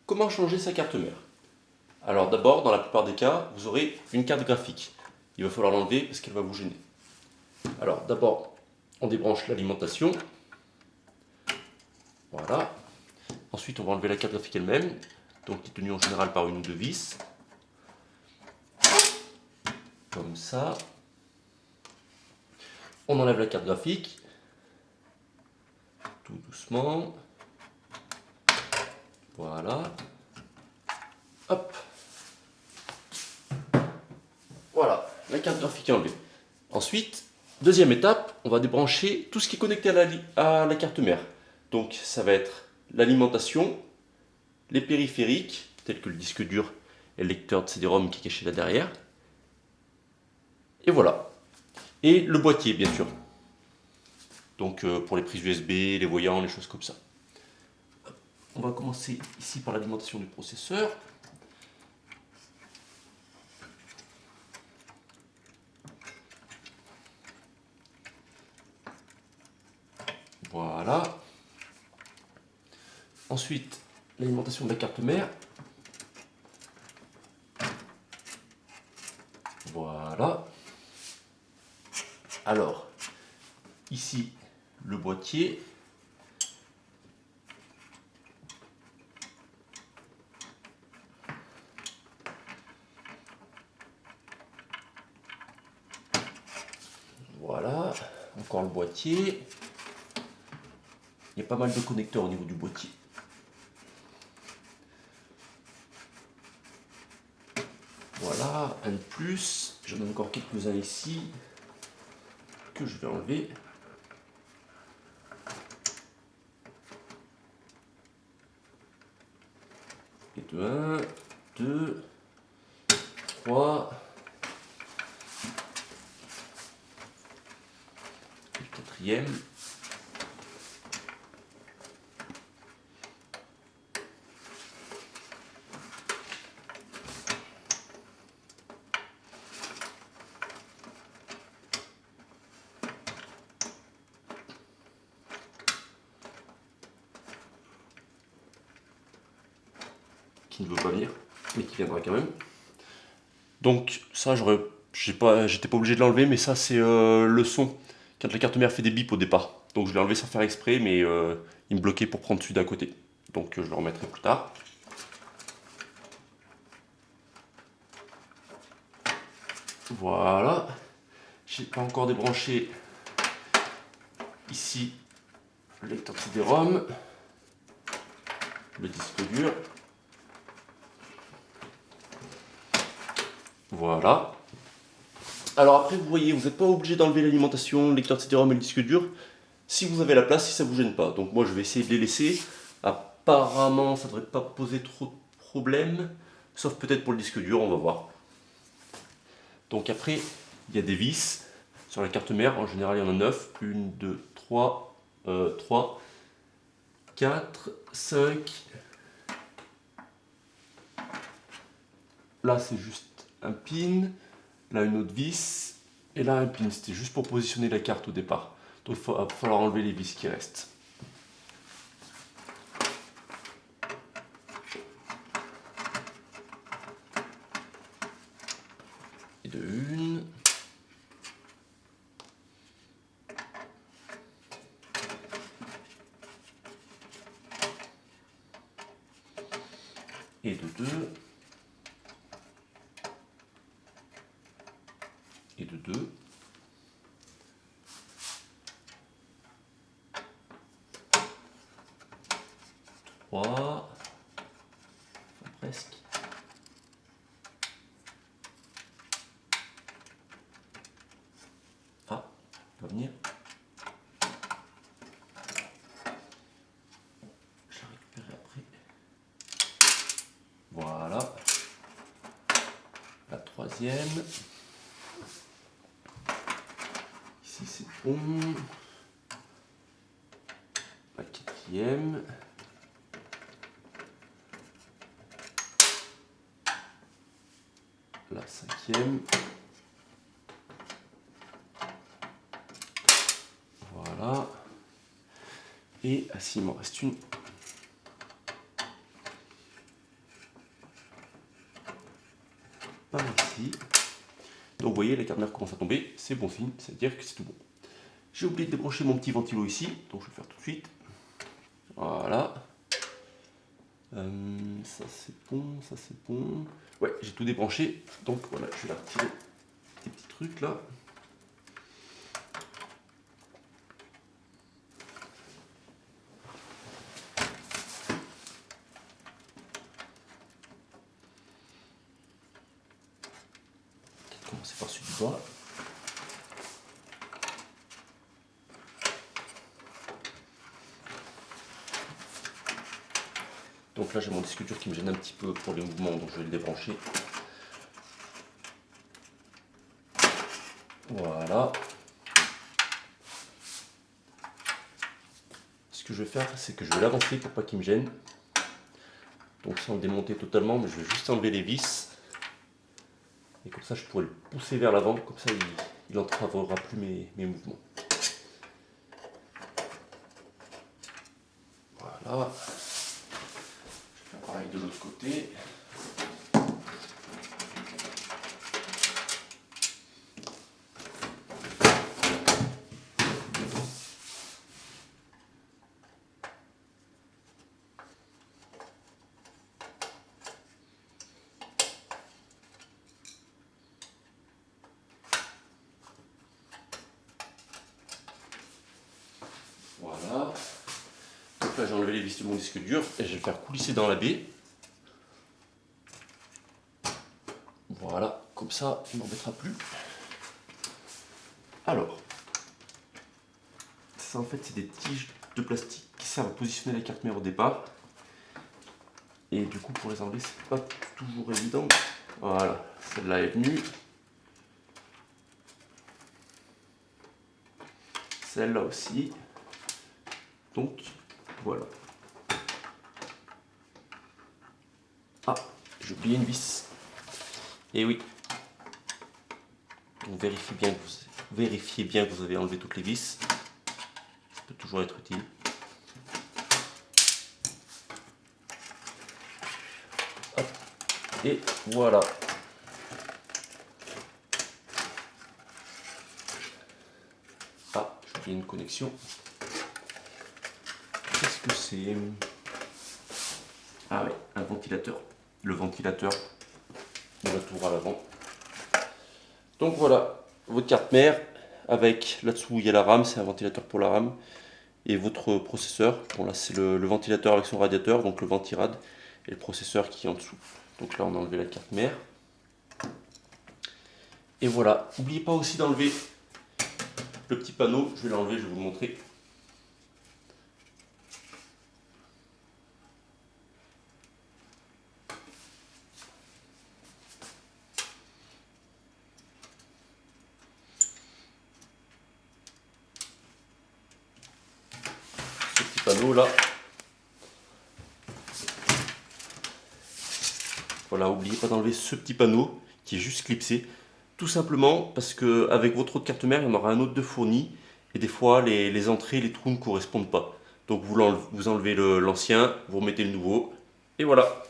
Comment changer sa carte mère? Alors d'abord, dans la plupart des cas, vous aurez une carte graphique. Il va falloir l'enlever parce qu'elle va vous gêner. Alors d'abord, on débranche l'alimentation. Voilà. Ensuite, on va enlever la carte graphique elle-même, donc qui est tenue en général par une ou deux vis. Comme ça. On enlève la carte graphique. Tout doucement. Voilà. Hop. Voilà, la carte graphique est enlevée. Ensuite, deuxième étape, on va débrancher tout ce qui est connecté à la carte mère. Donc ça va être l'alimentation, les périphériques, tels que le disque dur et le lecteur de CD-ROM qui est caché là derrière. Et voilà. Et le boîtier, bien sûr. Donc pour les prises USB, les voyants, les choses comme ça. On va commencer ici par l'alimentation du processeur. Voilà. Ensuite, l'alimentation de la carte mère. Voilà. Alors, ici, le boîtier. Voilà, encore le boîtier. Il y a pas mal de connecteurs au niveau du boîtier. Voilà, un de plus. J'en ai encore quelques-uns ici que je vais enlever. Et de 1, 2, 3. Le quatrième. Qui ne veut pas venir, mais qui viendra quand même. Donc ça, j'étais pas obligé de l'enlever, mais ça c'est le son quand la carte mère fait des bips au départ. Donc je l'ai enlevé sans faire exprès, mais il me bloquait pour prendre celui d'à côté. Donc je le remettrai plus tard. Voilà. J'ai pas encore débranché ici le lecteur CD-ROM, le disque dur. Voilà. Alors après, vous voyez, vous n'êtes pas obligé d'enlever l'alimentation, le lecteur de CD-ROM et le disque dur si vous avez la place, si ça vous gêne pas. Donc moi, je vais essayer de les laisser. Apparemment, ça ne devrait pas poser trop de problèmes, sauf peut-être pour le disque dur, on va voir. Donc après, il y a des vis sur la carte mère. En général, il y en a 9. 1, 2, 3, 3, 4, 5. Là, c'est juste un pin. Là, une autre vis. Et là, un pin. C'était juste pour positionner la carte au départ. Donc, il va falloir enlever les vis qui restent. Et de une. Et de deux. Et de deux. Trois. Enfin, presque. Ah, il va venir. Je la récupérerai après. Voilà. La troisième. Ici c'est bon. La quatrième. La cinquième. Voilà. Et il m'en reste une. par ici. Donc vous voyez, la carte mère commence à tomber, c'est bon signe, c'est-à-dire que c'est tout bon. J'ai oublié de débrancher mon petit ventilo ici, donc je vais le faire tout de suite. Voilà. Ça c'est bon, ça c'est bon. Ouais, j'ai tout débranché, donc voilà, je vais la retirer. Des petits trucs là. On va commencer par celui du bas. Donc là j'ai mon disque dur qui me gêne un petit peu pour les mouvements, donc je vais le débrancher. Voilà. Ce que je vais faire, c'est que je vais l'avancer pour pas qu'il me gêne. Donc sans le démonter totalement, mais je vais juste enlever les vis. Et comme ça je pourrai le pousser vers l'avant, comme ça il n'entravera plus mes mouvements. Voilà. Je vais faire pareil de l'autre côté. Voilà. Donc là j'ai enlevé les vis de mon disque dur et je vais le faire coulisser dans la baie. Voilà, comme ça il ne m'embêtera plus. Alors, ça en fait c'est des tiges de plastique qui servent à positionner la carte mère au départ. Et du coup pour les enlever c'est pas toujours évident. Voilà, celle-là est venue. Celle-là aussi. Donc voilà. Ah, j'ai oublié une vis. Et oui. Donc vérifiez bien que vous avez enlevé toutes les vis. Ça peut toujours être utile. Hop. Et voilà. Ah, j'ai oublié une connexion. Qu'est-ce que c'est? Ah ouais, un ventilateur. Le ventilateur de la tour à l'avant. Donc voilà, votre carte mère avec là-dessous il y a la RAM, c'est un ventilateur pour la RAM. Et votre processeur, bon là c'est le ventilateur avec son radiateur, donc le ventirad, et le processeur qui est en dessous. Donc là on a enlevé la carte mère. Et voilà, n'oubliez pas aussi d'enlever le petit panneau, je vais l'enlever, je vais vous le montrer. Ce petit panneau là. Voilà, n'oubliez pas d'enlever ce petit panneau qui est juste clipsé. Tout simplement parce qu'avec votre autre carte mère, il y en aura un autre de fourni. Et des fois, les entrées, les trous ne correspondent pas. Donc vous enlevez l'ancien, vous remettez le nouveau. Et voilà.